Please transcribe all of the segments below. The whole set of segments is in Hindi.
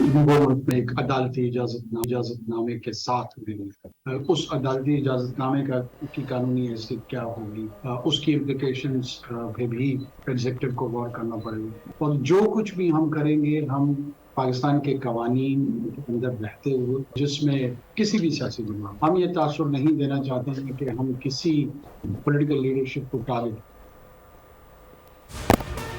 वो मुल्क में एक अदालती इजाजतनामे के साथ हुई। उस अदालती इजाजतनामे की कानूनी हैसियत क्या होगी, उसकी इम्प्लीकेशंस पे भी एग्जीक्यूटिव को गौर करना पड़ेगा। और जो कुछ भी हम करेंगे, हम पाकिस्तान के कवानीन के अंदर रहते हुए, जिसमें किसी भी सियासी जमात, हम ये तासुर नहीं देना चाहते हैं कि हम किसी पॉलिटिकल लीडरशिप को टारगेट।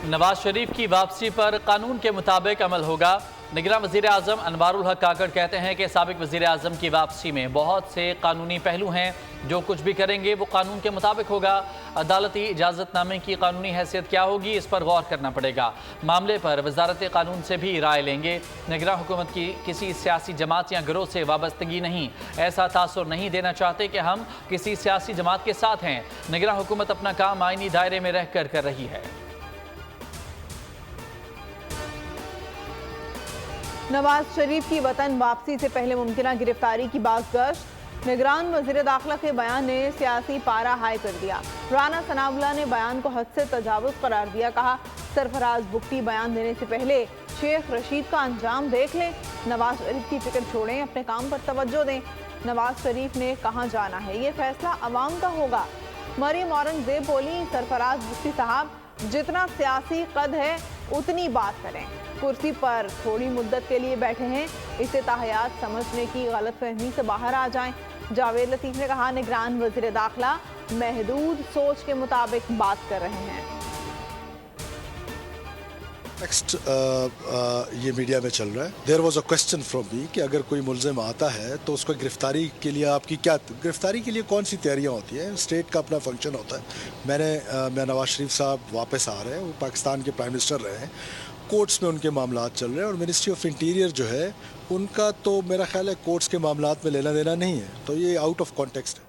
नवाज शरीफ की वापसी पर कानून के मुताबिक अमल होगा। निगरान वज़ीर आज़म अनवारुल हक काकड़ कहते हैं कि साबिक वज़ीर आज़म की वापसी में बहुत से कानूनी पहलू हैं। जो कुछ भी करेंगे वो कानून के मुताबिक होगा। अदालती इजाज़तनामे की कानूनी हैसियत क्या होगी, इस पर गौर करना पड़ेगा। मामले पर वजारत कानून से भी राय लेंगे। निगरान हुकूमत की किसी सियासी जमात या गिरोह से वाबस्तगी नहीं, ऐसा तासुर नहीं देना चाहते कि हम किसी सियासी जमात के साथ हैं। निगरान हुकूमत अपना काम आईनी दायरे में रहकर कर रही है। नवाज शरीफ की वतन वापसी से पहले मुमकिना गिरफ्तारी की बाज़गश्त। निगरान वज़ीर दाखिला के बयान ने सियासी पारा हाई कर दिया। राना सनाउल्लाह ने बयान को हद से तजावुज़ करार दिया। कहा, सरफराज बुगटी बयान देने से पहले शेख रशीद का अंजाम देख लें। नवाज शरीफ की फिक्र छोड़ें, अपने काम पर तवज्जो दें। नवाज शरीफ ने कहाँ जाना है, ये फैसला अवाम का होगा। मरियम औरंगजेब बोली, सरफराज बुगटी साहब, जितना सियासी कद है उतनी बात करें। कुर्सी पर थोड़ी मुद्दत के लिए बैठे हैं, इसे ताहयात समझने की गलतफहमी से बाहर आ जाएं। जावेद लतीफ़ ने कहा, निगरान वज़ीर दाखिला महदूद सोच के मुताबिक बात कर रहे हैं। नेक्स्ट ये मीडिया में चल रहा है, there was a question from me कि अगर कोई मुल्ज़िम आता है तो उसको गिरफ्तारी के लिए आपकी क्या, गिरफ्तारी के लिए कौन सी तैयारियां होती हैं। स्टेट का अपना फंक्शन होता है। मैं नवाज शरीफ साहब वापस आ रहे हैं, वो पाकिस्तान के प्राइम मिनिस्टर रहे हैं, कोर्ट्स में उनके मामलात चल रहे हैं और मिनिस्ट्री ऑफ इंटीरियर जो है उनका तो मेरा ख्याल है कोर्ट्स के मामलात में लेना देना नहीं है, तो ये आउट ऑफ कॉन्टेक्स्ट है।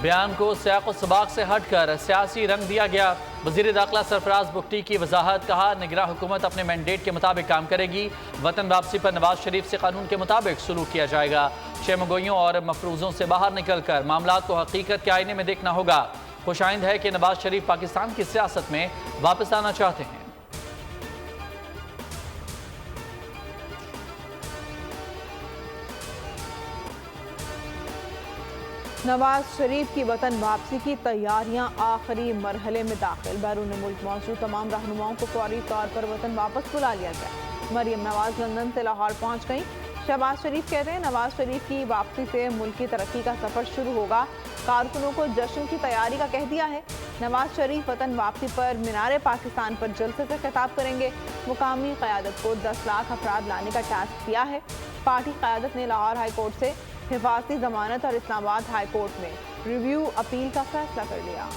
बयान को सियाक़ व सबाक़ से हटकर सियासी रंग दिया गया। वज़ीर दाखिला सरफराज बुगटी की वजाहत। कहा, निगरान हुकूमत अपने मैंडेट के मुताबिक काम करेगी। वतन वापसी पर नवाज शरीफ से कानून के मुताबिक सलूक किया जाएगा। शेमगोइयों और मफरूज़ों से बाहर निकल कर मामलात को हकीकत के आईने में देखना होगा। खुशाइंद है कि नवाज शरीफ पाकिस्तान की सियासत में वापस आना चाहते हैं। नवाज शरीफ की वतन वापसी की तैयारियां आखिरी मरहले में दाखिल। बैरून मुल्क मौजूद तमाम रहनुमाओं को फौरी तौर पर वतन वापस बुला लिया गया। मरियम नवाज लंदन से लाहौर पहुंच गई। शहबाज शरीफ कहते हैं, नवाज शरीफ की वापसी से मुल्क की तरक्की का सफर शुरू होगा। कारकुनों को जश्न की तैयारी का कह दिया है। नवाज शरीफ वतन वापसी पर मीनार पाकिस्तान पर जलसे से खिताब करेंगे। मुकामी क़यादत को 10 लाख अफराद लाने का टास्क दिया है। पार्टी क़यादत ने लाहौर हाई कोर्ट से हिफाजती जमानत और इस्लामाबाद हाई कोर्ट में रिव्यू अपील का फैसला कर लिया।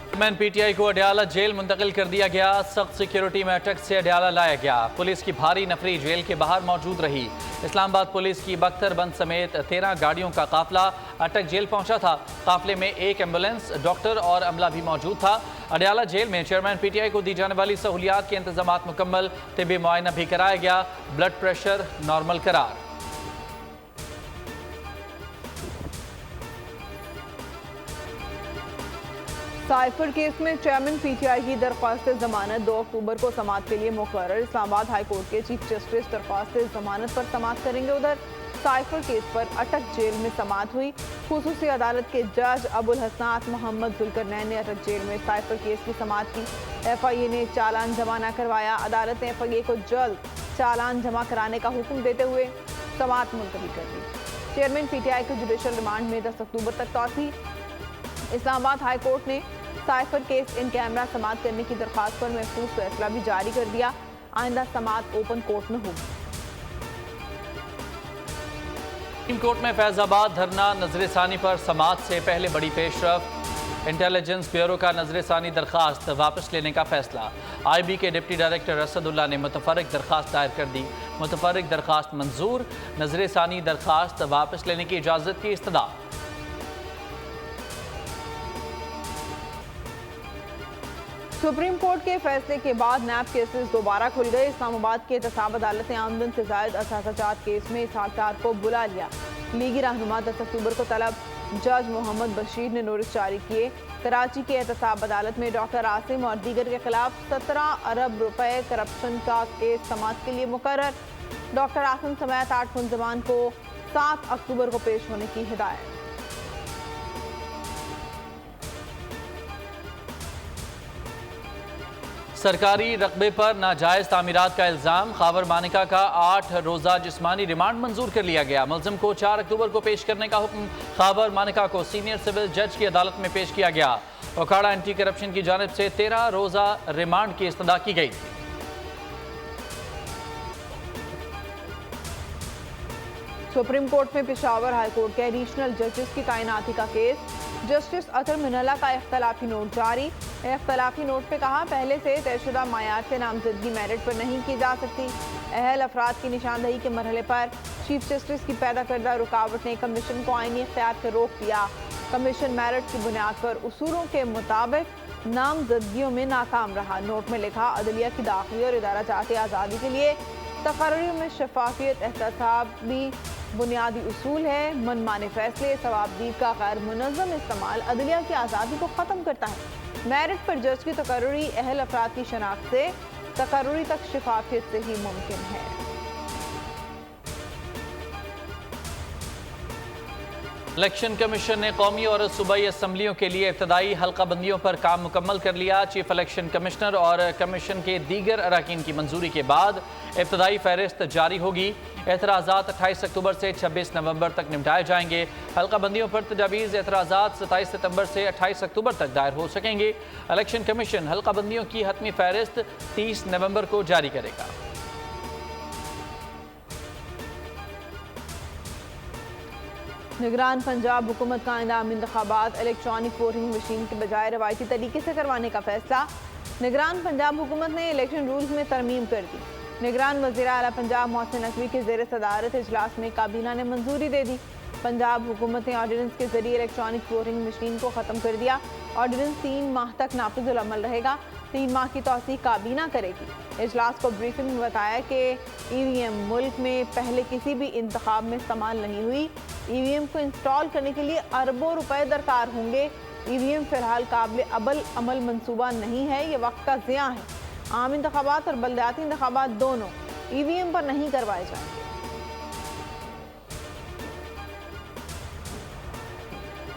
चेयरमैन पीटीआई को अडयाला जेल मुंतकिल कर दिया गया। सख्त सिक्योरिटी में अटक से अडयाला लाया गया। पुलिस की भारी नफरी जेल के बाहर मौजूद रही। इस्लामाबाद पुलिस की बख्तरबंद समेत 13 गाड़ियों का काफिला अटक जेल पहुंचा था। काफिले में एक एम्बुलेंस, डॉक्टर और अमला भी मौजूद था। अडयाला जेल में चेयरमैन पीटीआई को दी जाने वाली सहूलियात के इंतजामात मुकम्मल। तिब्बी मुआयना भी कराया गया। ब्लड प्रेशर नॉर्मल करार। साइफर केस में चेयरमैन पीटीआई की दरख्वास्त जमानत 2 अक्टूबर को समाअत के लिए मुकर्रर। इस्लामाबाद हाई कोर्ट के चीफ जस्टिस दरख्वास्त जमानत पर समाअत करेंगे। उधर साइफर केस पर अटक जेल में समाअत हुई। खुसूसी अदालत के जज अबुल हसनात मोहम्मद जुल्करनैन ने अटक जेल में साइफर केस की समाअत की। एफआईए ने चालान जमा न करवाया। अदालत ने एफआईए को जल्द चालान जमा कराने का हुक्म देते हुए समाअत मुलतवी कर दी। चेयरमैन पीटीआई को जुडिशल रिमांड में 10 अक्टूबर तक तौसी। इस्लामाबाद हाई कोर्ट ने साइफर केस इन कैमरा समाअत करने की दरख्वास्त पर महफूज फैसला भी जारी कर दिया। आइंदा समाअत ओपन कोर्ट में होगी। सुप्रीम कोर्ट में फैजाबाद धरना नजरसानी पर समाअत से पहले बड़ी पेशरफ। इंटेलिजेंस ब्यूरो का नजरसानी दरखास्त वापस लेने का फैसला। आईबी के डिप्टी डायरेक्टर असदुल्ला ने मुतफर्रिक दरखास्त दायर कर दी। मुतफर्रिक दरखास्त मंजूर। नजरसानी दरखास्त वापस लेने की इजाज़त की इस्तदा। सुप्रीम कोर्ट के फैसले के बाद नैब केसेस दोबारा खुल गए। इस्लामाबाद के एहतसाब अदालत ने आमदन से जायद असाजात केस में इसहाक को बुला लिया। लीगी रहनुमा 10 अक्टूबर को तलब। जज मोहम्मद बशीर ने नोटिस जारी किए। कराची के एहतसाब अदालत में डॉक्टर आसिम और दीगर के खिलाफ 17 अरब रुपए करप्शन का केस समाअत के लिए मुकर्रर। डॉक्टर आसिम समेत 8 मुल्ज़िमान को 7 अक्टूबर को पेश होने की हिदायत। सरकारी रकबे पर नाजायज तामीरात का इल्जाम, खावर मानिका का 8 रोजा जिस्मानी रिमांड मंजूर कर लिया गया। मुलजिम को 4 अक्टूबर को पेश करने का हुक्म खावर मानिका को सीनियर सिविल जज की अदालत में पेश किया गया। ओकाड़ा एंटी करप्शन की जानिब से 13 रोजा रिमांड की इस्तदा की गई थी। सुप्रीम कोर्ट में पेशावर हाई कोर्ट के एडिशनल जजेस की तैनाती का केस, जस्टिस अतर मिनल्ला का इख्तलाफी नोट जारी। इख्तलाफी नोट में कहा, पहले से तयशुदा मायार से नामजदगी मेरिट पर नहीं की जा सकती। अहल अफराद की निशानदही के मरहले पर चीफ जस्टिस की पैदा करदा रुकावट ने कमीशन को आईनी इख्तियार से रोक दिया। कमीशन मेरिट की बुनियाद पर उसूलों के मुताबिक नामजदगियों में नाकाम रहा। नोट में लिखा, अदलिया की दाखिली और इदारा जाती आज़ादी के लिए तकर्रियों में शफाफियत एहतसाबी बुनियादी उसूल है। मनमाने फैसले, सवाबदीद का गैर मुनज़्ज़म इस्तेमाल अदलिया की आज़ादी को ख़त्म करता है। मेरिट पर जज की तकर्रुरी अहल अफराद की शनाख्त से तकर्रुरी तक शफाफियत से ही मुमकिन है। इलेक्शन कमीशन ने कौमी और सूबाई असम्बलियों के लिए इब्तदाई हल्का बंदियों पर काम मुकम्मल कर लिया। चीफ इलेक्शन कमिश्नर और कमीशन के दीगर अरकान की मंजूरी के बाद इब्तदाई फहरिस्त जारी होगी। एतराज़ात 28 अक्टूबर से 26 नवंबर तक निपटाए जाएंगे। हल्का बंदियों पर तजावीज़ एतराज़ात 27 सितंबर से 28 अक्टूबर तक दायर हो सकेंगे। इलेक्शन कमीशन हल्का बंदियों की हतमी फहरिस्त 30 नवंबर को जारी करेगा। निगरान पंजाब हुकूमत का इंदाम इंतखाबात इलेक्ट्रॉनिक वोटिंग मशीन के बजाय रवायती तरीके से करवाने का फैसला। निगरान पंजाब हुकूमत ने इलेक्शन रूल्स में तरमीम कर दी। निगरान वज़ीर आला पंजाब मोहसिन नकवी के ज़ेर सदारत इजलास में काबीना ने मंजूरी दे दी। पंजाब हुकूमत ने ऑर्डिनेंस के जरिए इलेक्ट्रॉनिक वोटिंग मशीन को ख़त्म कर दिया। ऑर्डिनेंस 3 माह तक नाफिजुल अमल रहेगा। 3 माह की तौसीक काबीना करेगी। इजलास को ब्रीफिंग में बताया कि EVM मुल्क में पहले किसी भी इंतखाब में इस्तेमाल नहीं हुई। EVM को इंस्टॉल करने के लिए अरबों रुपए दरकार होंगे। EVM फिलहाल काबिल अमल मंसूबा नहीं है, ये वक्त का ज़िया है। आम इंतखाबात और बल्दियाती इंतखाबात दोनों EVM पर नहीं करवाए जाएंगे।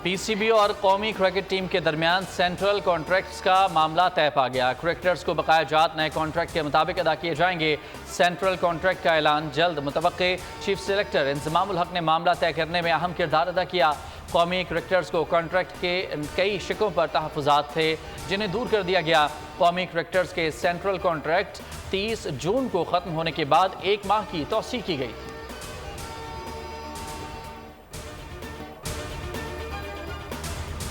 PCB और कौमी क्रिकेट टीम के दरमियान सेंट्रल कॉन्ट्रैक्ट्स का मामला तय पा गया। क्रिकेटर्स को बकाया जात नए कॉन्ट्रैक्ट के मुताबिक अदा किए जाएंगे। सेंट्रल कॉन्ट्रैक्ट का ऐलान जल्द मुतवक्के। चीफ सेलेक्टर इंजमामुल हक ने मामला तय करने में अहम किरदार अदा किया। कौमी क्रिकेटर्स को कॉन्ट्रैक्ट के कई शिकों पर तहफ़्फ़ुज़ात थे, जिन्हें दूर कर दिया गया। कौमी क्रिकेटर्स के सेंट्रल कॉन्ट्रैक्ट 30 जून को ख़त्म होने के बाद 1 माह की तौसीक़ की गई थी।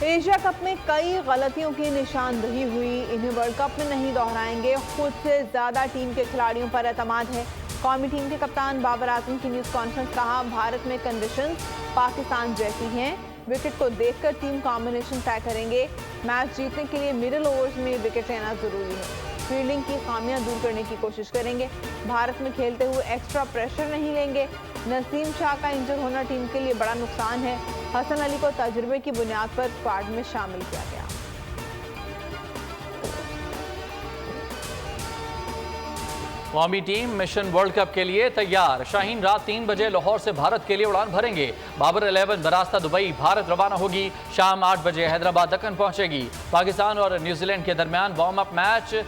एशिया कप में कई गलतियों की निशानदही हुई, इन्हें वर्ल्ड कप में नहीं दोहराएंगे। खुद से ज़्यादा टीम के खिलाड़ियों पर एतमाद है। कौमी टीम के कप्तान बाबर आजम की न्यूज़ कॉन्फ्रेंस, कहा, भारत में कंडीशंस पाकिस्तान जैसी हैं। विकेट को देखकर टीम कॉम्बिनेशन तय करेंगे। मैच जीतने के लिए मिडिल ओवर्स में विकेट लेना ज़रूरी है। फील्डिंग की खामियां दूर करने की कोशिश करेंगे। भारत में खेलते हुए एक्स्ट्रा प्रेशर नहीं लेंगे। नसीम शाह का इंजर होना टीम के लिए बड़ा नुकसान है। हसन अली को तजुर्बे की बुनियाद पर स्क्वाड में शामिल किया गया। कौमी टीम मिशन वर्ल्ड कप के लिए तैयार। शाहीन रात 3 बजे लाहौर से भारत के लिए उड़ान भरेंगे। बाबर 11 बरास्ता दुबई भारत रवाना होगी। शाम 8 बजे हैदराबाद दक्कन पहुंचेगी। पाकिस्तान और न्यूजीलैंड के दरमियान वार्म अप मैच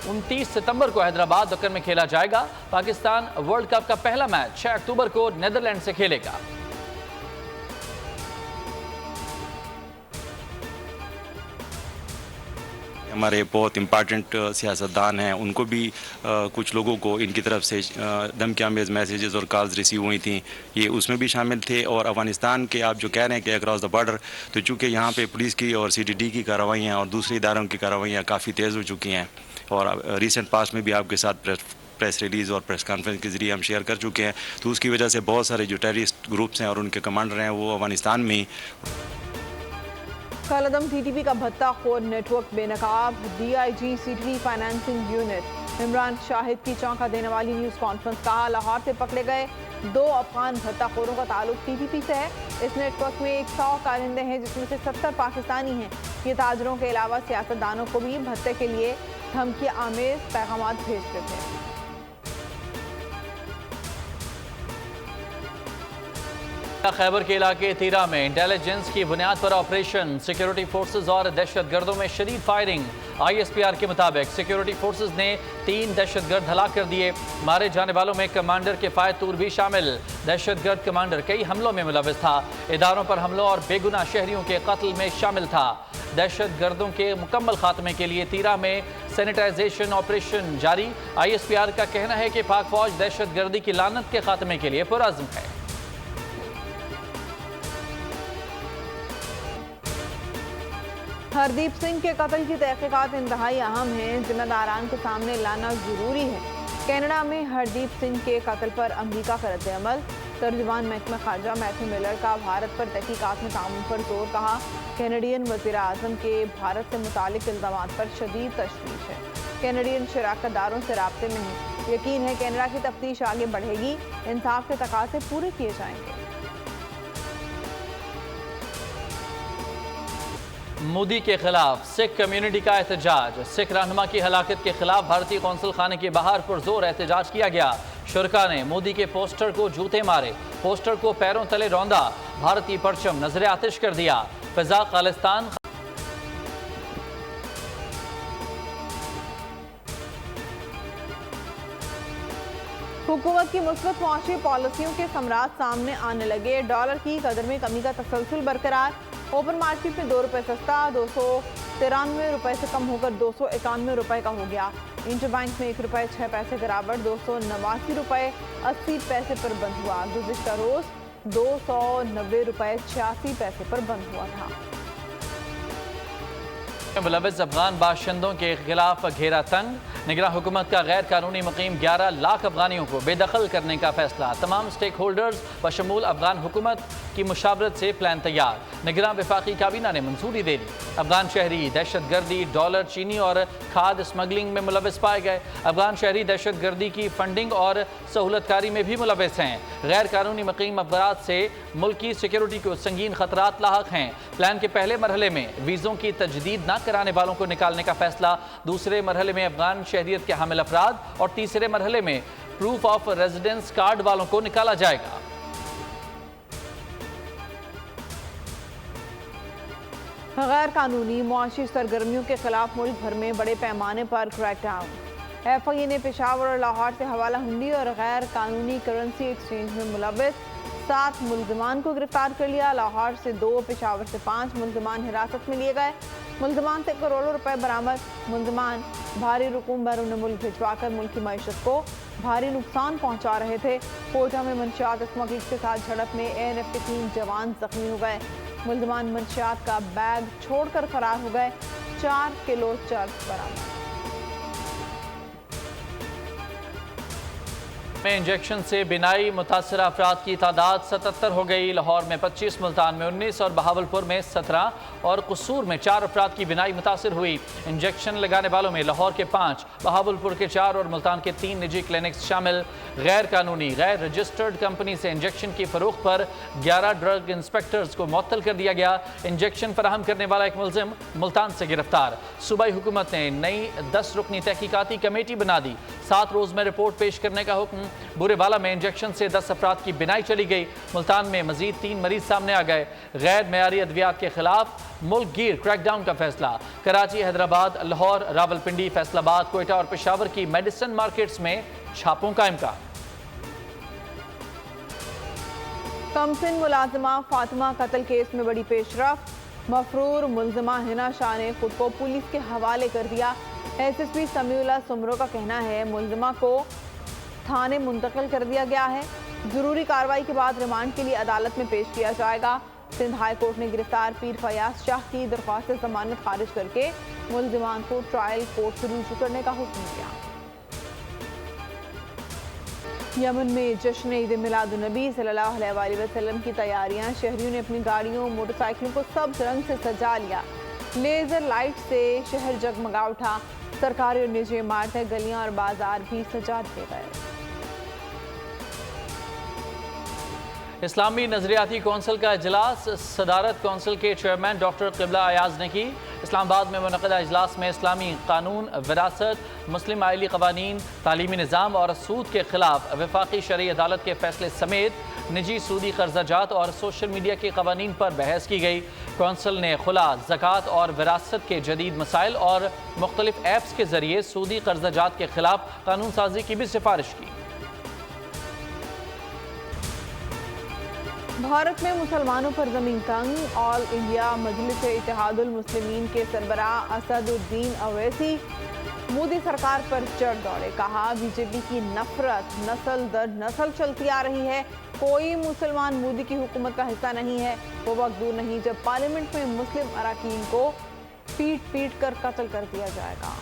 29 सितंबर को हैदराबाद दक्कन में खेला जाएगा। पाकिस्तान वर्ल्ड कप का पहला मैच 6 अक्टूबर को नीदरलैंड से खेलेगा। हमारे बहुत इम्पॉर्टेंट सियासतदान हैं, उनको भी कुछ लोगों को इनकी तरफ से धमकी-आमेज़ मैसेजेस और कॉल्स रिसीव हुई थी, ये उसमें भी शामिल थे। और अफगानिस्तान के आप जो कह रहे हैं कि अक्रॉस द बॉर्डर, तो चूँकि यहाँ पे पुलिस की और CTD की कार्रवाइयाँ और दूसरे इदारों की कार्रवाइयाँ काफ़ी तेज़ हो चुकी हैं। और रिसेंट पास्ट में भी आपके साथ प्रेस रिलीज़ और प्रेस कॉन्फ्रेंस के ज़रिए हम शेयर कर चुके हैं। तो उसकी वजह से बहुत सारे जो टेररिस्ट ग्रुप्स हैं और उनके कमांडर हैं वो अफगानिस्तान में ही कालादम टीटीपी का भत्ता खोर नेटवर्क बेनकाब, DIG CTV financing unit Imran Shahid की चौंका देने वाली न्यूज़ कॉन्फ्रेंस। कहा लाहौर से पकड़े गए 2 अफगान भत्ताखोरों का ताल्लुक टीटीपी से है। इस नेटवर्क में 100 कारिंदे हैं जिसमें से 70 पाकिस्तानी हैं। ये ताजरों के अलावा सियासतदानों को भी भत्ते के लिए धमकी आमेज पैगाम भेजते थे। खैबर के इलाके तीरा में इंटेलिजेंस की बुनियाद पर ऑपरेशन, सिक्योरिटी फोर्सेज और दहशतगर्दों में शदीद फायरिंग। ISPR के मुताबिक सिक्योरिटी फोर्सेज ने 3 दहशतगर्द हलाक कर दिए। मारे जाने वालों में कमांडर किफायत तूर भी शामिल। दहशतगर्द कमांडर कई हमलों में मुलविस था। इदारों पर हमलों और बेगुनाह शहरियों के कत्ल में शामिल था। दहशतगर्दों के मुकम्मल खात्मे के लिए तीरा में सैनिटाइजेशन ऑपरेशन जारी। ISPR का कहना है कि पाक फौज दहशतगर्दी की लानत के खात्मे के लिए पुरअज़्म है। हरदीप सिंह के कत्ल की तहकीकात इंतहाई अहम है, जिम्मेदारान को सामने लाना जरूरी है। कनाडा में हरदीप सिंह के कत्ल पर अमरीका का रद्द-ए-अमल। तर्जुमान महकमा खारजा मैथ्यू मिलर का भारत पर तहकीकात में ताउन पर जोर। कहा कैनेडियन वज़ीर आज़म के भारत से मुतालिक इल्ज़ामात पर शदीद तशवीश है। कैनेडियन शराकतदारों से राब्ते में है। यकीन है कनाडा की तफ्तीश आगे बढ़ेगी, इंसाफ के तकाज़े पूरे किए जाएंगे। मोदी के खिलाफ सिख कम्युनिटी का एहतजाज। सिख रहनुमा की हलाकत के खिलाफ भारतीय कौंसल खाने के बाहर पुरजोर एहतजाज किया गया। शुरका ने मोदी के पोस्टर को जूते मारे, पोस्टर को पैरों तले रौंदा, भारतीय परचम नजरे आतिश कर दिया। फिजा खालिस्तान हुकूमत की मुस्बत मुआशी पॉलिसियों के समरात सामने आने लगे। डॉलर की कदर में कमी का तसलसल बरकरार। ओपन मार्केट में 2 रुपये सस्ता 293 रुपये से कम होकर 291 रुपये का हो गया। इंटरबैंक में 1 रुपये 6 पैसे गिरावट 289 रुपये 80 पैसे पर बंद हुआ। गुज़िश्ता रोज 290 रुपये 86 पैसे पर बंद हुआ था। मुलविस अफगान बाशिंदों के खिलाफ घेरा तंग। निगरान हुकूमत का गैर कानूनी मुकीम 11 लाख अफगानियों को बेदखल करने का फैसला। तमाम स्टेक होल्डर्स बशमूल अफगान हुकूमत की मुशावरत से प्लान तैयार। निगरान वफाकी काबीना ने मंजूरी दे दी। अफगान शहरी दहशतगर्दी, डॉलर, चीनी और खाद स्मगलिंग में मुलविस पाए गए। अफगान शहरी दहशतगर्दी की फंडिंग और सहूलतकारी में भी मुलविस हैं। गैर कानूनी मुकीम अफराद से मुल्क की सिक्योरिटी को संगीन खतरात लाहक हैं। प्लान के पहले मरहले में वीज़ों की तजदीद न कराने वालों को निकालने का फैसला। दूसरे मरहले में अफगान शहरियत के हामिल अफराद और तीसरे मरहले में प्रूफ ऑफ रेजिडेंस कार्ड वालों को निकाला जाएगा। गैर कानूनी मुआशी सरगर्मियों के खिलाफ मुल्क भर में बड़े पैमाने पर क्रैकडाउन। FIA ने पेशावर और लाहौर से हवाला हुंडी और गैर कानूनी करेंसी एक्सचेंज में मुलविस 7 मुल्ज़िमान को गिरफ्तार कर लिया। लाहौर से 2, पेशावर से 5 मुल्ज़िमान हिरासत में लिए गए। मुल्ज़िमान से करोड़ों रुपए बरामद। मुल्ज़िमान भारी रकूम बैरून मुल्क भिजवाकर मुल्क की मईशत को भारी नुकसान पहुंचा रहे थे। कोयटा में मंशियात स्मगलिंग के साथ झड़प में ANF के 3 जवान जख्मी हो गए। मुल्ज़िमान मंशियात का बैग छोड़कर फरार हो गए। 4 किलो चर्स बरामद। में इंजेक्शन से बिनाई मुतासर अफराद की तादाद 77 हो गई। लाहौर में 25, मुल्तान में 19 और बहावलपुर में 17 और कसूर में 4 अफराद की बिनाई मुतासर हुई। इंजेक्शन लगाने वालों में लाहौर के 5, बहावलपुर के 4 और मुल्तान के 3 निजी क्लिनिक्स शामिल। गैर कानूनी गैर रजिस्टर्ड कंपनी से इंजेक्शन की फरोख्त पर 11 ड्रग इंस्पेक्टर्स को मुअत्तल कर दिया गया। इंजेक्शन फराहम करने वाला एक मुलजिम मुल्तान से गिरफ्तार। सूबाई हुकूमत ने नई 10 रुकनी तहकीकाती कमेटी बना दी। 7 रोज में रिपोर्ट पेश करने का हुक्म। बुरेवाला में इंजेक्शन से 10 अफराद की बिनाई चली गई। मुल्तान में मजीद 3 मरीज सामने आ गए। गैर मयारी अद्वियात के खिलाफ मुल्क गिर क्रैकडाउन का फैसला। कराची, हैदराबाद, लाहौर, रावलपिंडी, फैसलाबाद, कोयटा और पेशावर की मेडिसिन मार्केट्स में छापों का इम्कान। कमसिन मुलाजिमा फातिमा कत्ल केस में बड़ी पेशरफ। मफरूर मुल्जिमा हिना शाह ने खुद को पुलिस के हवाले कर दिया। SSP समीउल्लाह सुमरो का कहना है मुल्जिमा को थाने मुंतकिल कर दिया गया है। जरूरी कार्रवाई के बाद रिमांड के लिए अदालत में पेश किया जाएगा। सिंध हाई कोर्ट ने गिरफ्तार पीर फयाज शाह की दरख्वास्त जमानत खारिज करके मुल्जिमान को ट्रायल कोर्ट से रुजू करने का हुक्म दिया। यमन में जश्न ईद मिलादुन्नबी सल्लल्लाहु अलैहि वसल्लम की तैयारियां। शहरियों ने अपनी गाड़ियों मोटरसाइकिलों को सब्ज रंग से सजा लिया। लेजर लाइट से शहर जगमगा उठा। सरकारी और निजी इमारतें, गलियां और बाजार भी सजा दिए गए। इस्लामी नजरियाती कौंसिल का इजलास सदारत कौंसिल के चेयरमैन डॉक्टर क़िबला अयाज ने की। इस्लामाबाद में मुनक़दा इजलास में इस्लामी कानून, विरासत, मुस्लिम आइली क़वानीन, तालीमी निज़ाम और सूद के खिलाफ वफाकी शरई अदालत के फैसले समेत निजी सूदी कर्जाजात और सोशल मीडिया के क़वानीन पर बहस की गई। कौंसिल ने खुला, ज़कात और विरासत के जदीद मसाइल और मुख्तलिफ ऐप्स के ज़रिए सूदी कर्जाजात के खिलाफ कानून साजी की भी सिफारिश की। भारत में मुसलमानों पर जमीन तंग। ऑल इंडिया मजलिस इत्तेहादुल मुस्लिमीन के सरबराह असदुद्दीन अवैसी मोदी सरकार पर चढ़ दौड़े। कहा, बीजेपी की नफरत नस्ल दर नस्ल चलती आ रही है। कोई मुसलमान मोदी की हुकूमत का हिस्सा नहीं है। वो वक्त दूर नहीं जब पार्लियामेंट में मुस्लिम अरकान को पीट पीट कर कत्ल कर दिया जाएगा।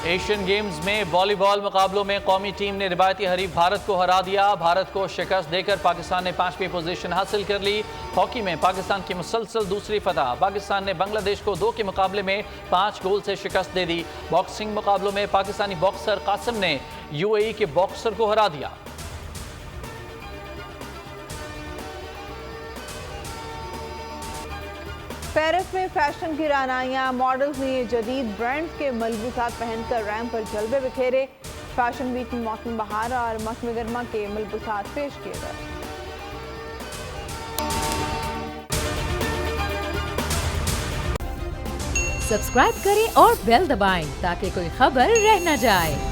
एशियन गेम्स में वॉलीबॉल मुकाबलों में कौमी टीम ने रिवायती हरीफ भारत को हरा दिया। भारत को शिकस्त देकर पाकिस्तान ने 5वीं पोजीशन हासिल कर ली। हॉकी में पाकिस्तान की मुसलसल दूसरी फतह। पाकिस्तान ने बांग्लादेश को 2 के मुकाबले में 5 गोल से शिकस्त दे दी। बॉक्सिंग मुकाबलों में पाकिस्तानी बॉक्सर कासिम ने यूएई के बॉक्सर को हरा दिया। पेरिस में फैशन की रानाइयां। मॉडल्स ने जदीद ब्रांड्स के मलबूसात पहनकर रैंप पर जलवे बिखेरे। फैशन वीक में मौसम बहार और मौसम गर्मा के मलबूसात पेश किए गए। सब्सक्राइब करें और बेल दबाएं ताकि कोई खबर रह न जाए।